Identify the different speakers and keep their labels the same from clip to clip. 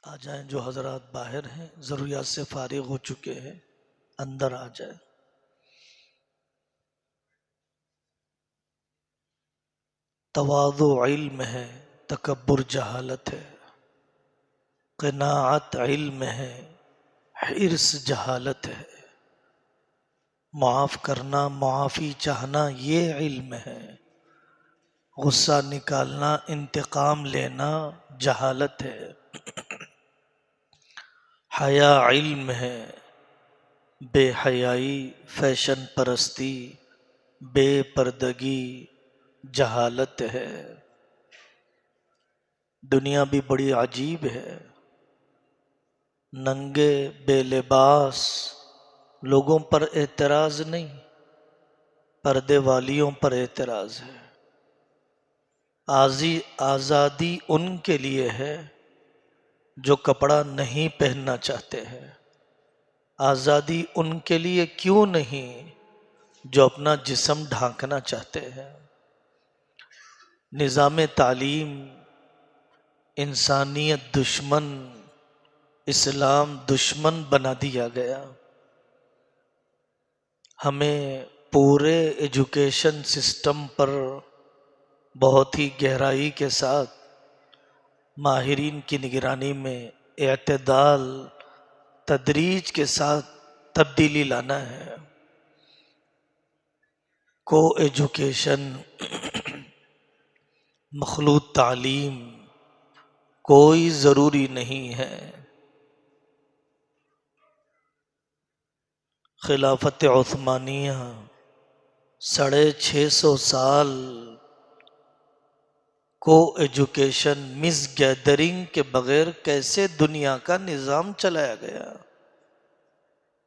Speaker 1: آ جائیں جو حضرات باہر ہیں، ضروریات سے فارغ ہو چکے ہیں، اندر آ جائیں۔ تواضع علم ہے، تکبر جہالت ہے، قناعت علم ہے، حرص جہالت ہے، معاف کرنا، معافی چاہنا یہ علم ہے، غصہ نکالنا، انتقام لینا جہالت ہے، حیا علم ہے، بے حیائی، فیشن پرستی، بے پردگی جہالت ہے۔ دنیا بھی بڑی عجیب ہے، ننگے بے لباس لوگوں پر اعتراض نہیں، پردے والیوں پر اعتراض ہے۔ آزادی ان کے لیے ہے جو کپڑا نہیں پہننا چاہتے ہیں، آزادی ان کے لیے کیوں نہیں جو اپنا جسم ڈھانکنا چاہتے ہیں۔ نظام تعلیم انسانیت دشمن، اسلام دشمن بنا دیا گیا۔ ہمیں پورے ایجوکیشن سسٹم پر بہت ہی گہرائی کے ساتھ ماہرین کی نگرانی میں اعتدال تدریج کے ساتھ تبدیلی لانا ہے۔ کو ایجوکیشن، مخلوط تعلیم کوئی ضروری نہیں ہے۔ خلافت عثمانیہ 650 سال کو ایجوکیشن مس گیدرنگ کے بغیر کیسے دنیا کا نظام چلایا گیا؟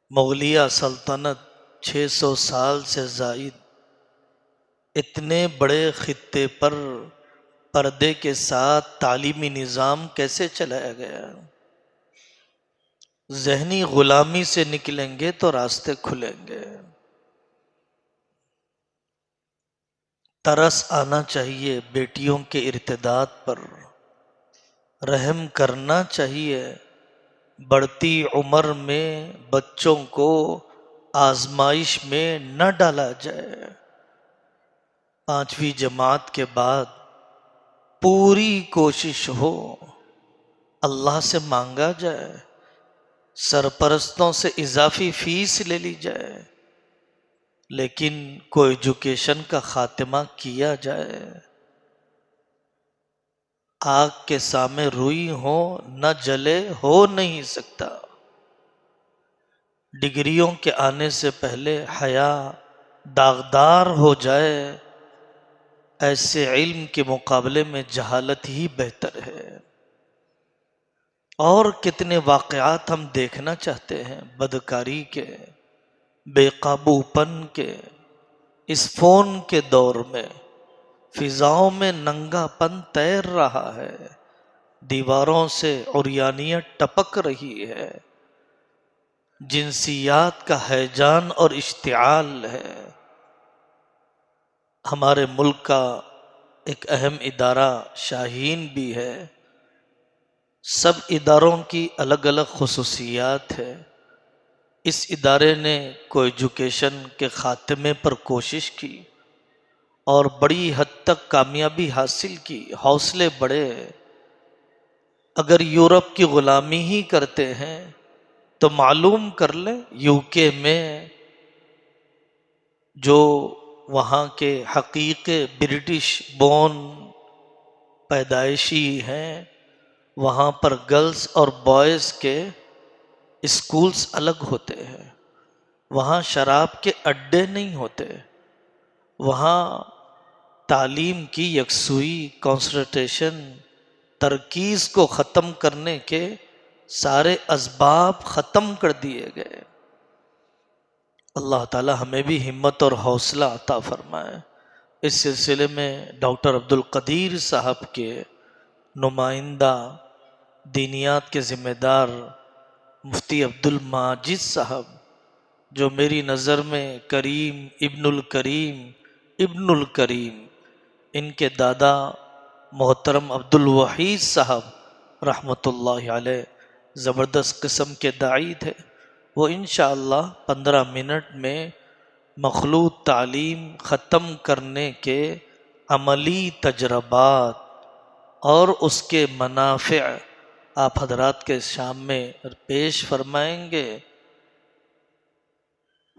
Speaker 1: مغلیہ سلطنت 600 سال سے زائد اتنے بڑے خطے پر پردے کے ساتھ تعلیمی نظام کیسے چلایا گیا؟ ذہنی غلامی سے نکلیں گے تو راستے کھلیں گے۔ ترس آنا چاہیے بیٹیوں کے ارتداد پر، رحم کرنا چاہیے، بڑھتی عمر میں بچوں کو آزمائش میں نہ ڈالا جائے۔ 5ویں جماعت کے بعد پوری کوشش ہو، اللہ سے مانگا جائے، سرپرستوں سے اضافی فیس لے لی جائے، لیکن کو ایجوکیشن کا خاتمہ کیا جائے۔ آگ کے سامنے روئی ہو نہ جلے ہو نہیں سکتا۔ ڈگریوں کے آنے سے پہلے حیا داغدار ہو جائے، ایسے علم کے مقابلے میں جہالت ہی بہتر ہے۔ اور کتنے واقعات ہم دیکھنا چاہتے ہیں بدکاری کے، بے قابو پن کے۔ اس فون کے دور میں فضاؤں میں ننگا پن تیر رہا ہے، دیواروں سے عریانیت ٹپک رہی ہے، جنسیات کا ہیجان اور اشتعال ہے۔ ہمارے ملک کا ایک اہم ادارہ شاہین بھی ہے۔ سب اداروں کی الگ الگ خصوصیات ہے۔ اس ادارے نے کو ایجوکیشن کے خاتمے پر کوشش کی اور بڑی حد تک کامیابی حاصل کی، حوصلے بڑے۔ اگر یورپ کی غلامی ہی کرتے ہیں تو معلوم کر لیں UK میں جو وہاں کے حقیقی برٹش بورن پیدائشی ہیں، وہاں پر گرلز اور بوائز کے اسکولز الگ ہوتے ہیں، وہاں شراب کے اڈے نہیں ہوتے، وہاں تعلیم کی یکسوئی، کنسنٹریشن، ترکیز کو ختم کرنے کے سارے اسباب ختم کر دیے گئے۔ اللہ تعالی ہمیں بھی ہمت اور حوصلہ عطا فرمائے۔ اس سلسلے میں ڈاکٹر عبدالقدیر صاحب کے نمائندہ، دینیات کے ذمہ دار مفتی عبدالماجد صاحب، جو میری نظر میں کریم ابن الکریم، ان کے دادا محترم عبدالوحید صاحب رحمۃ اللہ علیہ زبردست قسم کے داعی تھے. وہ انشاءاللہ 15 منٹ میں مخلوط تعلیم ختم کرنے کے عملی تجربات اور اس کے منافع آپ حضرات کے سامنے پیش فرمائیں گے.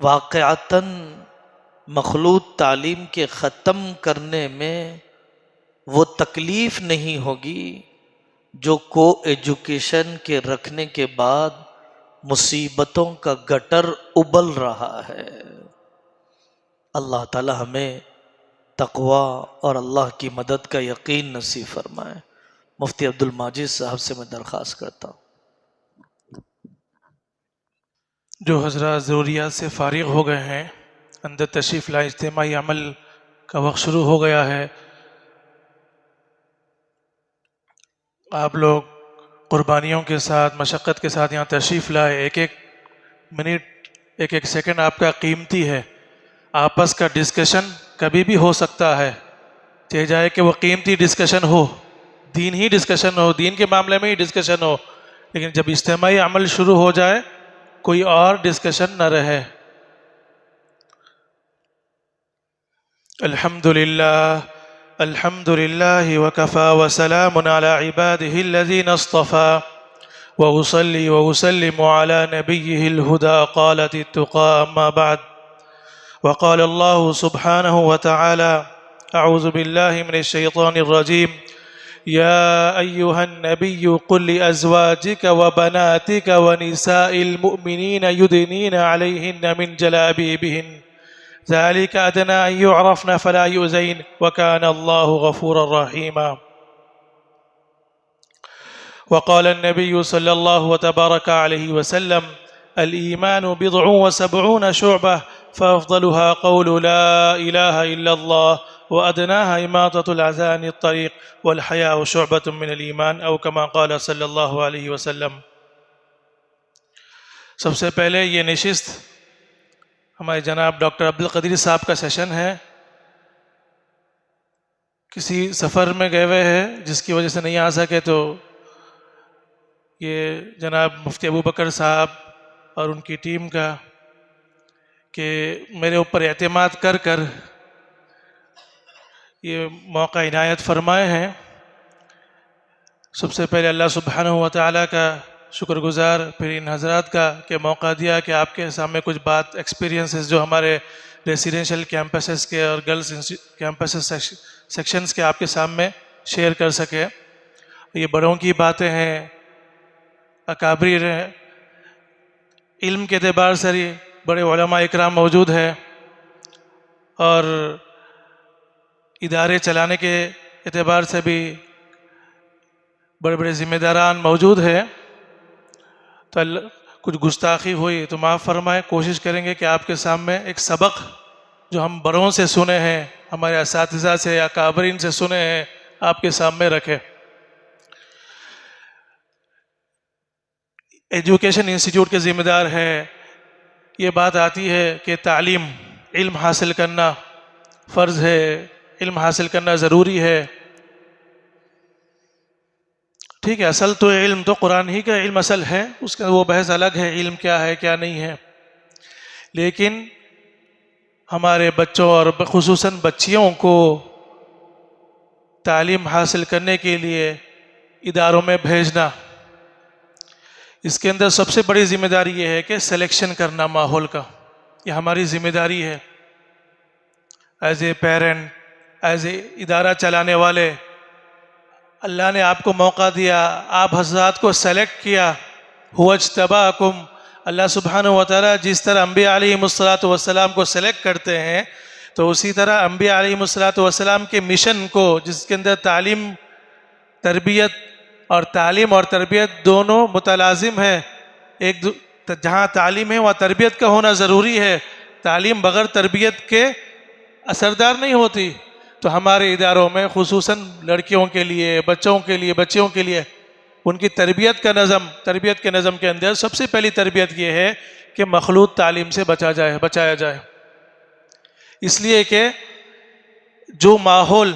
Speaker 1: واقعتاً مخلوط تعلیم کے ختم کرنے میں وہ تکلیف نہیں ہوگی جو کو ایجوکیشن کے رکھنے کے بعد مصیبتوں کا گٹر ابل رہا ہے. اللہ تعالی ہمیں تقوی اور اللہ کی مدد کا یقین نصیب فرمائے. مفتی عبد الماجد صاحب سے میں درخواست کرتا ہوں.
Speaker 2: جو حضرات ضروریات سے فارغ ہو گئے ہیں اندر تشریف لائے. اجتماعی عمل کا وقت شروع ہو گیا ہے. آپ لوگ قربانیوں کے ساتھ مشقت کے ساتھ یہاں تشریف لائے. ایک ایک منٹ ایک ایک سیکنڈ آپ کا قیمتی ہے. آپس کا ڈسکشن کبھی بھی ہو سکتا ہے، چاہے جائے کہ وہ قیمتی ڈسکشن ہو، دین ہی ڈسکشن ہو، دین کے معاملے میں ہی ڈسکشن ہو، لیکن جب اجتماعی عمل شروع ہو جائے کوئی اور ڈسکشن نہ رہے. الحمد للہ وکفا وسلام علی عباده الذین اصطفى وأصلي وأسلم على نبيه الهدى قالت التقى أما بعد. وقال الله سبحانه وتعالى أعوذ بالله من الشيطان الرجيم يا أيها النبي قل لأزواجك وبناتك ونساء المؤمنين يدنين عليهن من جلابيبهن ذلك أدنى أن يعرفن فلا يؤذين وكان الله غفورا رحيما. وقال النبي صلى الله تبارك عليه وسلم الإيمان 70 شعبة فأفضلها قول لا إله إلا الله وأدناها إماطة الأذى عن الطريق والحياء شعبة من الإيمان أو كما قال صلی اللہ علیہ وسلم. سب سے پہلے یہ نشست ہمارے جناب ڈاکٹر عبدالقدیر صاحب کا سیشن ہے. کسی سفر میں گئے ہوئے ہیں جس کی وجہ سے نہیں آ سکے، تو یہ جناب مفتی ابو بکر صاحب اور ان کی ٹیم کا کہ میرے اوپر اعتماد کر کر یہ موقع عنایت فرمائے ہیں. سب سے پہلے اللہ سبحانہ و تعالیٰ کا شکر گزار، پھر ان حضرات کا کہ موقع دیا کہ آپ کے سامنے کچھ بات ایکسپیرینسز جو ہمارے ریسیڈینشیل کیمپسز کے اور گرلز کیمپسز سیکشنز کے آپ کے سامنے شیئر کر سکے. یہ بڑوں کی باتیں ہیں، اکابرین ہیں، علم کے اعتبار سے بڑے علماء اکرام موجود ہیں اور ادارے چلانے کے اعتبار سے بھی بڑے بڑے ذمہ داران موجود ہیں. تو کچھ گستاخی ہوئی تو معاف فرمائے. کوشش کریں گے کہ آپ کے سامنے ایک سبق جو ہم بڑوں سے سنے ہیں، ہمارے اساتذہ سے یا اکابرین سے سنے ہیں، آپ کے سامنے رکھے. ایجوکیشن انسٹیٹیوٹ کے ذمہ دار ہے. یہ بات آتی ہے کہ تعلیم، علم حاصل کرنا فرض ہے، علم حاصل کرنا ضروری ہے. ٹھیک ہے، اصل تو علم تو قرآن ہی کا علم اصل ہے، اس کا وہ بحث الگ ہے، علم کیا ہے کیا نہیں ہے. لیکن ہمارے بچوں اور خصوصاً بچیوں کو تعلیم حاصل کرنے کے لیے اداروں میں بھیجنا، اس کے اندر سب سے بڑی ذمہ داری یہ ہے کہ سلیکشن کرنا ماحول کا. یہ ہماری ذمہ داری ہے as a parent, as a ادارہ چلانے والے. اللہ نے آپ کو موقع دیا، آپ حضرات کو سلیکٹ کیا. هو اجتباکم، اللہ سبحانہ و تعالیٰ جس طرح انبیاء علیہم السلام کو سلیکٹ کرتے ہیں، تو اسی طرح انبیاء علیہم السلام کے مشن کو، جس کے اندر تعلیم اور تربیت دونوں متلازم ہے. جہاں تعلیم ہے وہاں تربیت کا ہونا ضروری ہے. تعلیم بغیر تربیت کے اثردار نہیں ہوتی. تو ہمارے اداروں میں خصوصاً لڑکیوں کے لیے، بچوں کے لیے، بچیوں کے لیے ان کی تربیت کے نظم کے اندر سب سے پہلی تربیت یہ ہے کہ مخلوط تعلیم سے بچایا جائے. اس لیے کہ جو ماحول،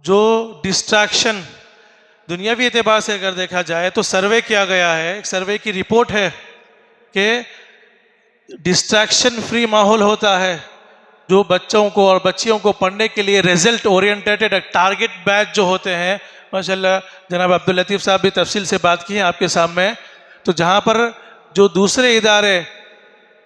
Speaker 2: جو ڈسٹریکشن دنیاوی اعتبار سے اگر دیکھا جائے تو سروے کیا گیا ہے، ایک سروے کی رپورٹ ہے کہ ڈسٹریکشن فری ماحول ہوتا ہے جو بچوں کو اور بچیوں کو پڑھنے کے لیے ریزلٹ اورینٹیڈ ٹارگٹ بیچ جو ہوتے ہیں، ماشاءاللہ جناب عبداللطیف صاحب بھی تفصیل سے بات کی ہیں آپ کے سامنے، تو جہاں پر جو دوسرے ادارے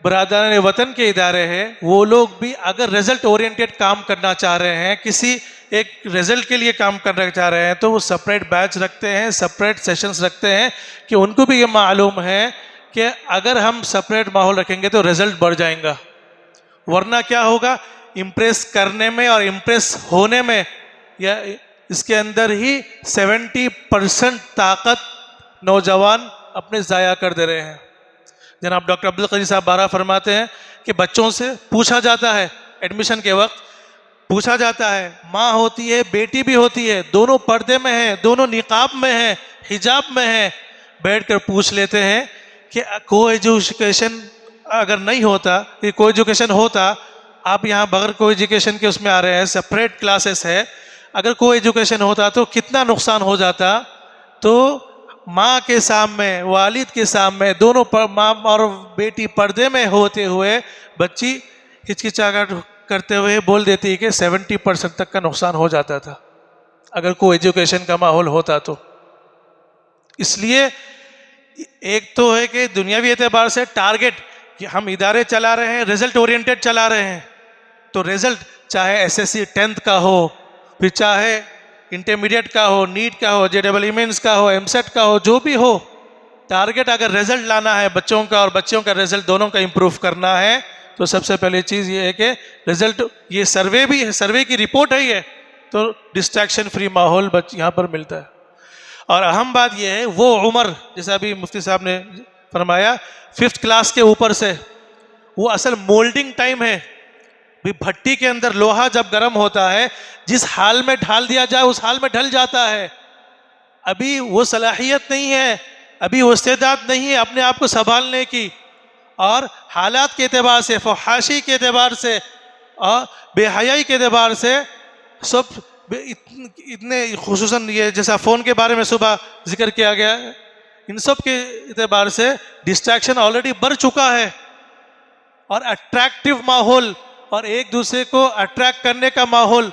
Speaker 2: برادران وطن کے ادارے ہیں وہ لوگ بھی اگر ریزلٹ اورینٹیڈ کام کرنا چاہ رہے ہیں، کسی ایک ریزلٹ کے لیے کام کرنا چاہ رہے ہیں، تو وہ سپریٹ بیچ رکھتے ہیں، سپریٹ سیشنز رکھتے ہیں کہ ان کو بھی یہ معلوم ہے کہ اگر ہم سپریٹ ماحول رکھیں گے تو ریزلٹ بڑھ جائیں گا، ورنہ کیا ہوگا، امپریس کرنے میں اور امپریس ہونے میں یا اس کے اندر ہی 70% طاقت نوجوان اپنے ضائع کر دے رہے ہیں۔ جناب ڈاکٹر عبدالقدیر صاحب بارہ فرماتے ہیں کہ بچوں سے پوچھا جاتا ہے ایڈمیشن کے وقت، پوچھا جاتا ہے، ماں ہوتی ہے بیٹی بھی ہوتی ہے، دونوں پردے میں ہیں، دونوں نقاب میں ہیں، حجاب میں ہیں، بیٹھ کر پوچھ لیتے ہیں کہ کو ایجوکیشن اگر نہیں ہوتا، کو ایجوکیشن ہوتا، آپ یہاں بغیر کو ایجوکیشن کے اس میں آ رہے ہیں، سپریٹ کلاسز ہے، اگر کو ایجوکیشن ہوتا تو کتنا نقصان ہو جاتا۔ تو ماں کے سامنے، والد کے سامنے، دونوں ماں اور بیٹی پردے میں ہوتے ہوئے بچی ہچکچاہٹ کرتے ہوئے بول دیتی ہے کہ 70% تک کا نقصان ہو جاتا تھا اگر کوئی ایجوکیشن کا ماحول ہوتا تو۔ اس لیے ایک تو ہے کہ دنیاوی اعتبار سے ٹارگٹ کہ ہم ادارے چلا رہے ہیں، ریزلٹ اورینٹیڈ چلا رہے ہیں، تو ریزلٹ چاہے ایس ایس سی 10th کا ہو، پھر چاہے انٹرمیڈیٹ کا ہو، نیٹ کا ہو، جے ڈبل ای مینس کا ہو، ایم سیٹ کا ہو، جو بھی ہو، ٹارگٹ اگر ریزلٹ لانا ہے بچوں کا اور بچوں کا ریزلٹ دونوں کا امپروو کرنا ہے تو سب سے پہلی چیز یہ ہے کہ ریزلٹ، یہ سروے بھی ہے، سروے کی رپورٹ ہے یہ، تو ڈسٹریکشن فری ماحول یہاں پر ملتا ہے۔ اور اہم بات یہ ہے وہ عمر، جیسا ابھی مفتی صاحب نے فرمایا 5th کلاس کے اوپر سے، وہ اصل مولڈنگ ٹائم ہے۔ بھٹی کے اندر لوہا جب گرم ہوتا ہے، جس حال میں ڈھال دیا جائے اس حال میں ڈھل جاتا ہے، ابھی وہ صلاحیت نہیں ہے، ابھی وہ استعداد نہیں ہے اپنے آپ کو سنبھالنے کی، اور حالات کے اعتبار سے، فحاشی کے اعتبار سے اور بے حیائی کے اعتبار سے سب اتنے، خصوصاً یہ جیسا فون کے بارے میں صبح ذکر کیا گیا، ان سب کے اعتبار سے ڈسٹریکشن آلریڈی بڑھ چکا ہے، اور اٹریکٹیو ماحول اور ایک دوسرے کو اٹریکٹ کرنے کا ماحول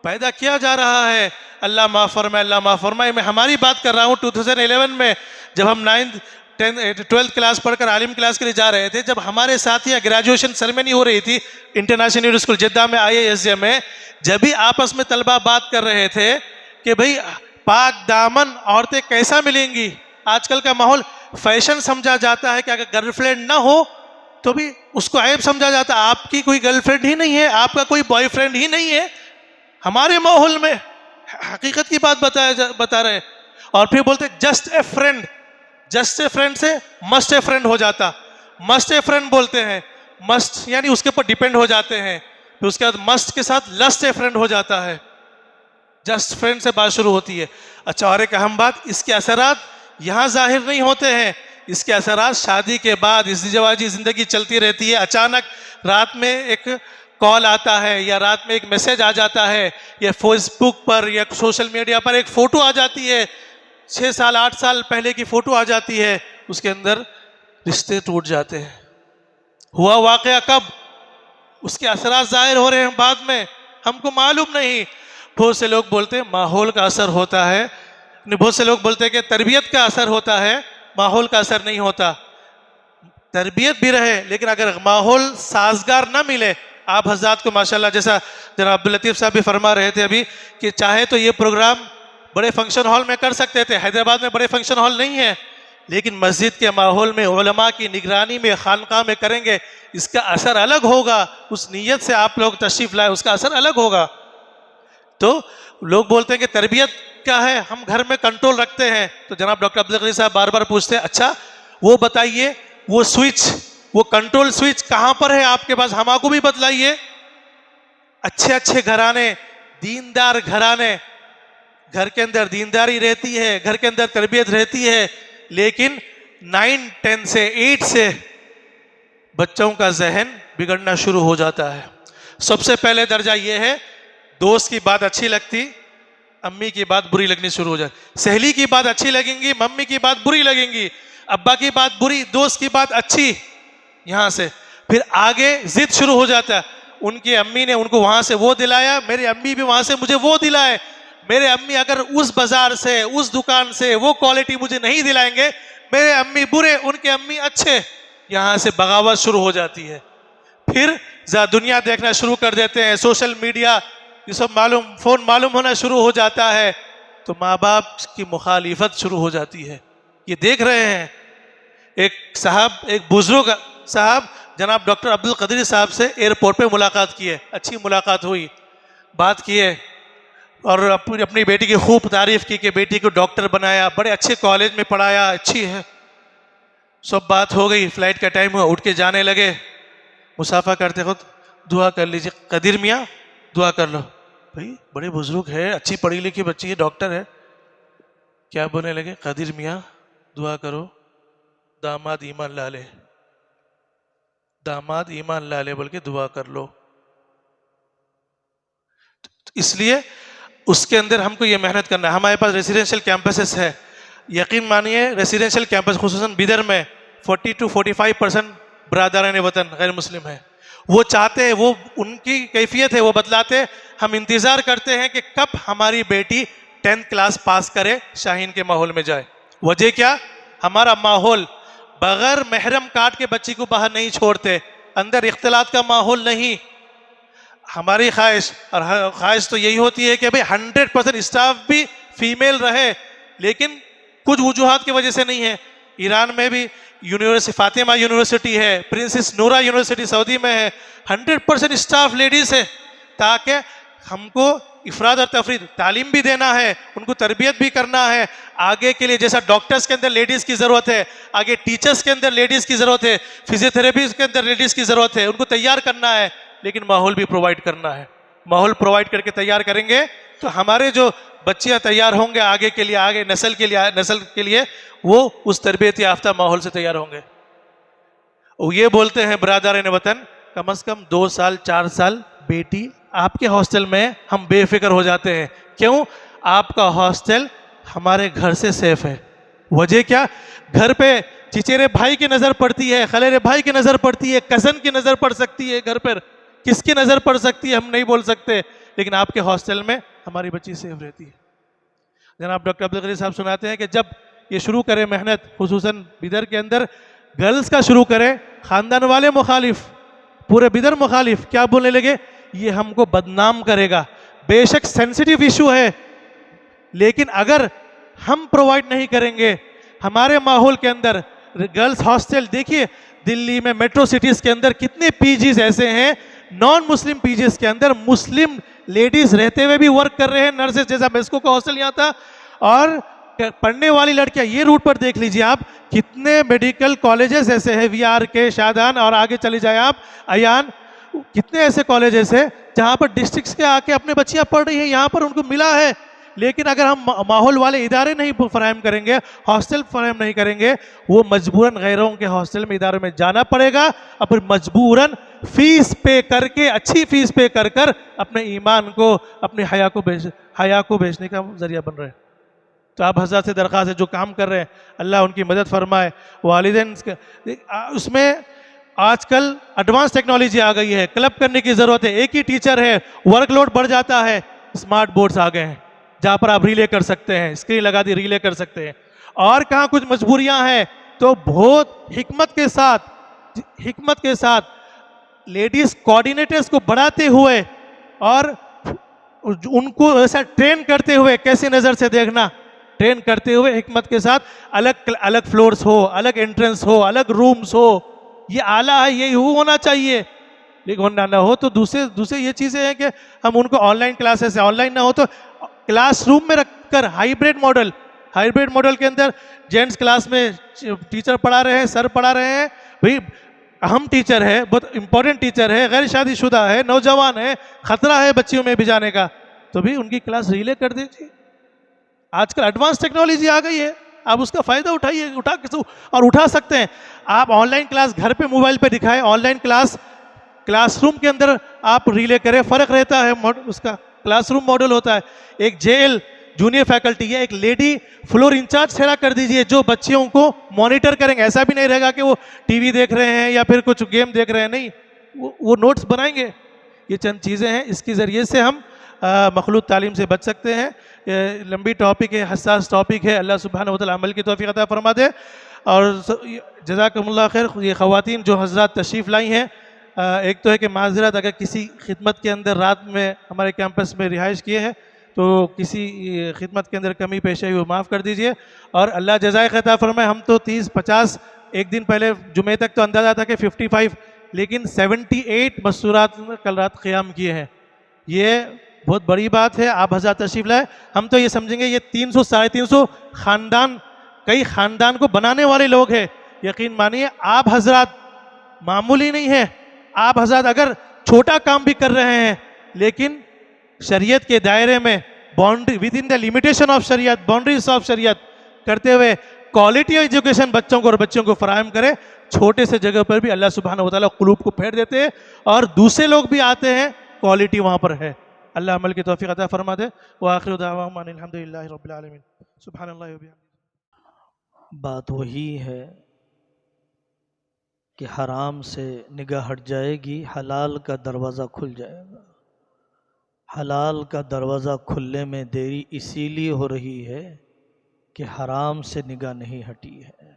Speaker 2: پیدا کیا جا رہا ہے۔ اللہ معاف فرمائے، اللہ معاف فرمائے۔ میں ہماری بات کر رہا ہوں 2011 میں، جب ہم 9th 10th 12th کلاس پڑھ کر عالم کلاس کے لیے جا رہے تھے، جب ہمارے ساتھی گریجویشن سرمنی ہو رہی تھی انٹرنیشنل یونیورسٹی اسکول جدہ میں IISJ میں، جب بھی آپس میں طلبہ بات کر رہے تھے کہ بھئی پاک دامن عورتیں کیسا ملیں گی، آج کل کا ماحول فیشن سمجھا جاتا ہے کہ اگر گرل فرینڈ نہ ہو تو بھی اس کو عیب سمجھا جاتا ہے، آپ کی کوئی گرل فرینڈ ہی نہیں ہے، آپ کا کوئی بوائے فرینڈ ہی نہیں ہے۔ ہمارے ماحول میں حقیقت کی بات بتا رہے ہیں، اور پھر بولتے just a friend, just a friend سے مسٹ اے فرینڈ ہو جاتا، مسٹ اے فرینڈ بولتے ہیں، مسٹ یعنی اس کے اوپر ڈیپینڈ ہو جاتے ہیں، پھر اس کے بعد مسٹ کے ساتھ لسٹ اے فرینڈ ہو جاتا ہے، جسٹ فرینڈ سے بات شروع ہوتی ہے۔ اچھا، اور ایک اہم بات، اس کے اثرات یہاں ظاہر نہیں ہوتے ہیں، اس کے اثرات شادی کے بعد ازدواجی زندگی چلتی رہتی ہے، اچانک رات میں ایک کال آتا ہے یا رات میں ایک میسج آ جاتا ہے یا فیس بک پر یا سوشل میڈیا پر ایک فوٹو آ جاتی ہے، 6 سال 8 سال پہلے کی فوٹو آ جاتی ہے، اس کے اندر رشتے ٹوٹ جاتے ہیں۔ ہوا واقعہ کب؟ اس کے اثرات ظاہر ہو رہے ہیں بعد میں، ہم کو معلوم نہیں۔ بہت سے لوگ بولتے ہیں ماحول کا اثر ہوتا ہے، بہت سے لوگ بولتے ہیں کہ تربیت کا اثر ہوتا ہے، ماحول کا اثر نہیں ہوتا۔ تربیت بھی رہے لیکن اگر ماحول سازگار نہ ملے، آپ حضرات کو ماشاءاللہ جیسا جناب عبداللطیف صاحب بھی فرما رہے تھے ابھی کہ چاہے تو یہ پروگرام بڑے فنکشن ہال میں کر سکتے تھے، حیدرآباد میں بڑے فنکشن ہال نہیں ہے، لیکن مسجد کے ماحول میں علماء کی نگرانی میں خانقاہ میں کریں گے، اس کا اثر الگ ہوگا، اس نیت سے آپ لوگ تشریف لائے اس کا اثر الگ ہوگا۔ تو لوگ بولتے ہیں کہ تربیت کیا ہے، ہم گھر میں کنٹرول رکھتے ہیں، تو جناب ڈاکٹر عبدالقدیر صاحب بار بار پوچھتے ہیں اچھا وہ بتائیے وہ سوئچ، وہ کنٹرول سوئچ کہاں پر ہے آپ کے پاس، ہم کو بھی بتلائیے۔ اچھے اچھے گھرانے، دیندار گھرانے، گھر کے اندر دینداری رہتی ہے، گھر کے اندر تربیت رہتی ہے، لیکن 9 10 سے 8 سے بچوں کا ذہن بگڑنا شروع ہو جاتا ہے۔ سب سے پہلے درجہ یہ ہے، دوست کی بات اچھی لگتی، امی کی بات بری لگنی شروع ہو جائے. سہیلی کی بات اچھی لگیں گی, ممی کی بات بری لگیں گی, ابا کی بات بری, دوست کی بات اچھی. یہاں سے پھر آگے ضد شروع ہو جاتا ہے. ان کی امی نے ان کو وہاں سے وہ دلایا, میرے امی بھی وہاں سے مجھے وہ دلائے. میرے امی اگر اس بازار سے, اس دکان سے وہ کوالٹی مجھے نہیں دلائیں گے, میرے امی برے, ان کے امی اچھے. یہاں سے بغاوت شروع ہو جاتی ہے. پھر دنیا دیکھنا شروع کر دیتے ہیں, سوشل میڈیا یہ سب فون معلوم ہونا شروع ہو جاتا ہے, تو ماں باپ کی مخالفت شروع ہو جاتی ہے. یہ دیکھ رہے ہیں. ایک بزرگ صاحب جناب ڈاکٹر عبد القدیر صاحب سے ایئرپورٹ پہ ملاقات کی ہے, اچھی ملاقات ہوئی, بات کی ہے, اور اپنی بیٹی کی خوب تعریف کی کہ بیٹی کو ڈاکٹر بنایا, بڑے اچھے کالج میں پڑھایا, اچھی ہے. سب بات ہو گئی, فلائٹ کا ٹائم ہوا, اٹھ کے جانے لگے. مسافہ کرتے وقت دعا کر لیجیے, قدیر میاں دعا کر لو. بھائی بڑے بزرگ ہے, اچھی پڑھی لکھی بچی ہے, ڈاکٹر ہے. کیا بولنے لگے, قدیر میاں دعا کرو داماد ایمان لا لے, داماد ایمان لا لے بول کے دعا کر لو. اس لیے اس کے اندر ہم کو یہ محنت کرنا ہے. ہمارے پاس ریزیڈینشیل کیمپسز ہے, یقین مانیے ریزیڈینشیل کیمپس خصوصاً بیدر میں 40 to 45% برادران وطن غیر مسلم ہے. وہ چاہتے ہیں, وہ ان کی کیفیت ہے, وہ بتلاتے. ہم انتظار کرتے ہیں کہ کب ہماری بیٹی 10th کلاس پاس کرے, شاہین کے ماحول میں جائے. وجہ کیا, ہمارا ماحول بغیر محرم کاٹ کے بچی کو باہر نہیں چھوڑتے, اندر اختلاط کا ماحول نہیں. ہماری خواہش تو یہی ہوتی ہے کہ بھئی 100% اسٹاف بھی فیمیل رہے, لیکن کچھ وجوہات کی وجہ سے نہیں ہے. ایران میں بھی یونیورسٹی فاطمہ یونیورسٹی ہے, پرنسس نورا یونیورسٹی سعودی میں ہے, 100% اسٹاف لیڈیز ہے, تاکہ ہم کو افراد اور تفرید تعلیم بھی دینا ہے, ان کو تربیت بھی کرنا ہے آگے کے لیے. جیسا ڈاکٹرز کے اندر لیڈیز کی ضرورت ہے, آگے ٹیچرز کے اندر لیڈیز کی ضرورت ہے, فزیوتھراپسٹ کے اندر لیڈیز کی ضرورت ہے, ان کو تیار کرنا ہے, لیکن ماحول بھی پرووائڈ کرنا ہے. ماحول پرووائڈ کر کے تیار کریں گے تو ہمارے جو بچیاں تیار ہوں گے آگے کے لیے, آگے نسل کے لیے وہ اس تربیت یافتہ ماحول سے تیار ہوں گے. وہ یہ بولتے ہیں برادران وطن, کم از کم 2 سال 4 سال بیٹی آپ کے ہاسٹل میں ہم بے فکر ہو جاتے ہیں. کیوں؟ آپ کا ہاسٹل ہمارے گھر سے سیف ہے. وجہ کیا, گھر پہ چچیرے بھائی کی نظر پڑتی ہے, خلیرے بھائی کی نظر پڑتی ہے, کزن کی نظر پڑ سکتی ہے, گھر پر کس کی نظر پڑ سکتی ہے ہم نہیں بول سکتے, لیکن آپ کے ہاسٹل میں ہماری بچی سیف رہتی ہے. جناب ڈاکٹر عبد القدیر صاحب سناتے ہیں کہ جب یہ شروع کرے محنت, خصوصاً بیدر کے اندر گرلز کا شروع کرے, خاندان والے مخالف, پورے بیدر مخالف, کیا بولنے لگے, یہ ہم کو بدنام کرے گا. بے شک سینسیٹیو ایشو ہے, لیکن اگر ہم پرووائڈ نہیں کریں گے ہمارے ماحول کے اندر گرلز ہاسٹل, دیکھیے دلی میں میٹرو سٹیز کے اندر کتنے پی جیز ایسے ہیں نان مسلم پی جیز کے اندر مسلم لیڈیز رہتے ہوئے بھی ورک کر رہے ہیں, نرسز, جیسا میسکو کا ہاسٹل یہاں تھا. اور پڑھنے والی لڑکیاں, یہ روٹ پر دیکھ لیجیے آپ, کتنے میڈیکل کالجز ایسے ہیں, وی آر کے, شادان, اور آگے چلے جائیں آپ ایان, کتنے ایسے کالجز ہیں جہاں پر ڈسٹرکٹس کے آ کے اپنے بچیاں پڑھ رہی ہیں, یہاں پر ان کو ملا ہے. لیکن اگر ہم ماحول والے ادارے نہیں فراہم کریں گے, ہاسٹل فراہم نہیں کریں گے, وہ مجبوراً غیروں کے ہاسٹل میں, اداروں میں جانا پڑے گا, اور پھر مجبوراً فیس پے کر کے, اچھی فیس پے کر کر اپنے ایمان کو, اپنی حیا کو بیچنے کا ذریعہ بن رہے ہیں. تو آپ حضرات سے درخواست ہے, جو کام کر رہے ہیں اللہ ان کی مدد فرمائے. والدین اس میں آج کل ایڈوانس ٹیکنالوجی آ گئی ہے, کلب کرنے کی ضرورت ہے. ایک ہی ٹیچر ہے, ورک لوڈ بڑھ جاتا ہے, اسمارٹ بورڈز آ گئے ہیں جہاں پر آپ ریلے کر سکتے ہیں, اسکرین لگا دی ریلے کر سکتے ہیں. اور کہاں کچھ مجبوریاں ہیں تو بہت حکمت کے ساتھ لیڈیز کوآرڈینیٹرز کو بڑھاتے ہوئے اور ان کو ایسا ٹرین کرتے ہوئے, کیسی نظر سے دیکھنا, ٹرین کرتے ہوئے حکمت کے ساتھ, الگ فلورز ہو, الگ انٹرنس ہو, الگ رومز ہو. یہ اعلیٰ ہے, یہی ہونا چاہیے. لیکن نہ ہو تو دوسرے یہ چیزیں ہیں کہ ہم ان کو آن لائن کلاسز سے, آن لائن نہ ہو تو کلاس روم میں رکھ کر ہائیبریڈ ماڈل کے اندر جینٹس کلاس میں ٹیچر پڑھا رہے ہیں, سر پڑھا رہے ہیں. بھئی اہم ٹیچر ہے, بہت امپورٹنٹ ٹیچر ہے, غیر شادی شدہ ہے, نوجوان ہے, خطرہ ہے بچیوں میں بھی جانے کا, تو بھی ان کی کلاس ریلے کر دیجیے. آج کل ایڈوانس ٹیکنالوجی آ گئی ہے, آپ اس کا فائدہ اٹھائیے, اٹھا سکتے ہیں. آپ آن لائن کلاس گھر پہ موبائل پہ دکھائیں, آن لائن کلاس روم کے اندر آپ ریلے کریں, فرق رہتا ہے اس کا کلاس روم ماڈل ہوتا ہے. ایک جیل جونیئر فیکلٹی یا ایک لیڈی فلور انچارج کھڑا کر دیجئے جو بچیوں کو مانیٹر کریں گے. ایسا بھی نہیں رہے گا کہ وہ ٹی وی دیکھ رہے ہیں یا پھر کچھ گیم دیکھ رہے ہیں, نہیں, وہ نوٹس بنائیں گے. یہ چند چیزیں ہیں, اس کے ذریعے سے ہم مخلوط تعلیم سے بچ سکتے ہیں. لمبی ٹاپک ہے, حساس ٹاپک ہے, اللہ سبحانہ وتعالی عمل کی توفیق عطا فرما دے. اور جزاکم اللہ خیر. یہ خواتین جو حضرات تشریف لائی ہیں, ایک تو ہے کہ معذرت اگر کسی خدمت کے اندر رات میں ہمارے کیمپس میں رہائش کیے ہیں تو کسی خدمت کے اندر کمی پیش آئی وہ معاف کر دیجئے, اور اللہ جزائے عطا فرمائے. ہم تو 30-50 ایک دن پہلے جمعے تک تو اندازہ تھا کہ 55, لیکن 78 مستورات کل رات قیام کیے ہیں. یہ بہت بڑی بات ہے. آپ حضرات تشریف لائے, ہم تو یہ سمجھیں گے یہ 300-350 خاندان, کئی خاندان کو بنانے والے لوگ ہیں. یقین مانیے آپ حضرات معمولی نہیں ہیں. آپ حضرات اگر چھوٹا کام بھی کر رہے ہیں لیکن شریعت کے دائرے میں boundary with in the limitation of شریعت, باؤنڈریز آف شریعت کرتے ہوئے کوالٹی ایجوکیشن بچوں کو اور بچوں کو فراہم کرے. چھوٹے سے جگہ پر بھی اللہ سبحانہ وتعالیٰ قلوب کو پھیر دیتے ہیں اور دوسرے لوگ بھی آتے ہیں, کوالٹی وہاں پر ہے. اللہ عمل کی توفیق عطا فرما دے. وآخر دعواہم ان الحمدللہ رب العالمین. سبحان اللہ وبحمدہ.
Speaker 1: بات وہی ہے کہ حرام سے نگاہ ہٹ جائے گی, حلال کا دروازہ کھل جائے گا. حلال کا دروازہ کھلنے میں دیری اسی لیے ہو رہی ہے کہ حرام سے نگاہ نہیں ہٹی ہے.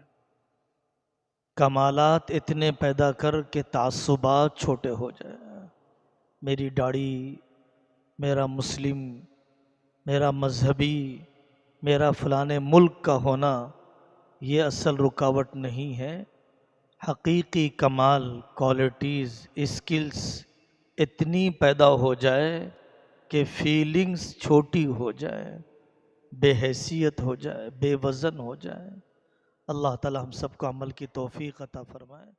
Speaker 1: کمالات اتنے پیدا کر کے تعصبات چھوٹے ہو جائیں. میری داڑھی, میرا مسلم, میرا مذہبی, میرا فلانے ملک کا ہونا یہ اصل رکاوٹ نہیں ہے. حقیقی کمال, کوالٹیز, اسکلز اتنی پیدا ہو جائے کہ فیلنگز چھوٹی ہو جائے, بے حیثیت ہو جائے, بے وزن ہو جائے. اللہ تعالی ہم سب کو عمل کی توفیق عطا فرمائے.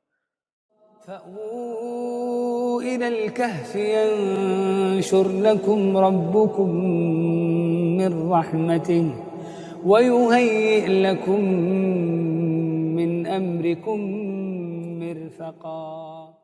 Speaker 3: فَأْوُوا إِلَى الْكَهْفِ يَنشُرْ لَكُمْ رَبُّكُم مِّن رَّحْمَتِهِ وَيُهَيِّئْ لَكُم مِّنْ أَمْرِكُم مِّرْفَقًا.